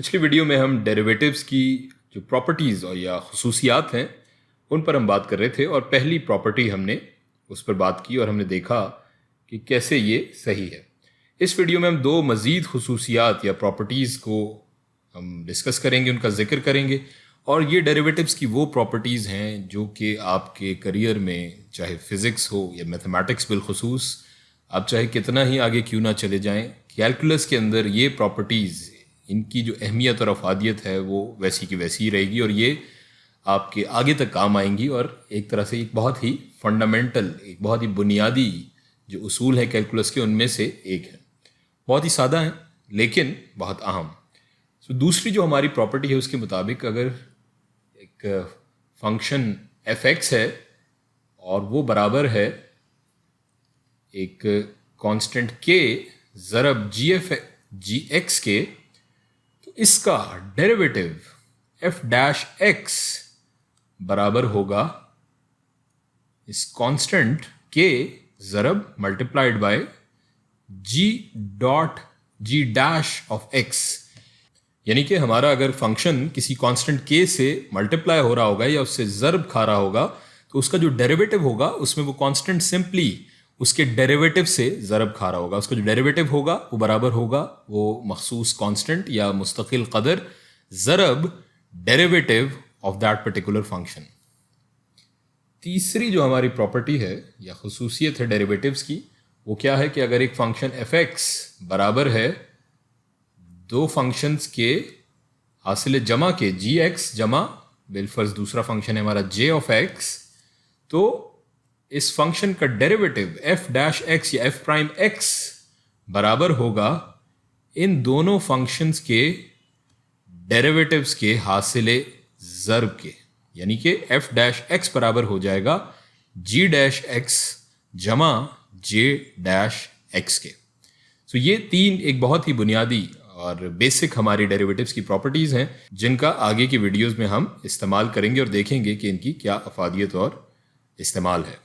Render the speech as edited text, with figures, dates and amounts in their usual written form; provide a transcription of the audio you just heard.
पिछली वीडियो में हम डेरिवेटिव्स की जो प्रॉपर्टीज़ और या खुसूसियात हैं उन पर हम बात कर रहे थे और पहली प्रॉपर्टी हमने उस पर बात की और हमने देखा कि कैसे ये सही है। इस वीडियो में हम दो मज़ीद खुसूसियात या प्रॉपर्टीज़ को हम डिस्कस करेंगे, उनका जिक्र करेंगे और ये डेरिवेटिव्स की वो प्रॉपर्टीज़ हैं जो कि आपके करियर में चाहे फ़िज़िक्स हो या मैथमेटिक्स बिलखुसूस आप चाहे कितना ही आगे क्यों ना चले जाएं, कैलकुलस के अंदर ये प्रॉपर्टीज़ इनकी जो अहमियत और अफादियत है वो वैसी की वैसी ही रहेगी और ये आपके आगे तक काम आएंगी और एक तरह से एक बहुत ही फंडामेंटल, एक बहुत ही बुनियादी जो उसूल है कैलकुलस के उनमें से एक है। बहुत ही सादा है लेकिन बहुत अहम। सो दूसरी जो हमारी प्रॉपर्टी है उसके मुताबिक अगर एक फंक्शन f(x) है और वो बराबर है एक कांस्टेंट k ज़रब gx के, तो इसका डेरिवेटिव f(x) बराबर होगा इस कांस्टेंट k ज़रब multiplied by g dash of x। यानी कि हमारा अगर फंक्शन किसी कांस्टेंट k से मल्टीप्लाई हो रहा होगा या उससे ज़रब खा रहा होगा तो उसका जो डेरिवेटिव होगा उसमें वो कांस्टेंट सिंपली उसके डेरिवेटिव से ज़रब खा रहा होगा। उसका जो डेरिवेटिव होगा वो बराबर होगा वो मखसूस कांस्टेंट या मुस्तकिल कदर ज़रब derivative of that particular function. तीसरी जो हमारी प्रॉपर्टी है या खुसूसियत है डेरिवेटिव्स की वो क्या है कि अगर एक फंक्शन f(x) बराबर है दो फंक्शंस के हासिल जमा के gx जमा बिलफर्ज दूसरा फंक्शन है हमारा j ऑफ x, तो इस फंक्शन का डेरिवेटिव f(x) या f'(x) बराबर होगा इन दोनों फंक्शंस के डेरिवेटिव्स के हासिले ज़र्ब के। यानी कि f'(x) बराबर हो जाएगा g'(x) जमा j'(x) के। सो ये तीन एक बहुत ही बुनियादी और बेसिक हमारी डेरिवेटिव्स की प्रॉपर्टीज़ हैं जिनका आगे की वीडियोस में हम इस्तेमाल करेंगे और देखेंगे कि इनकी क्या अफादियत और इस्तेमाल है।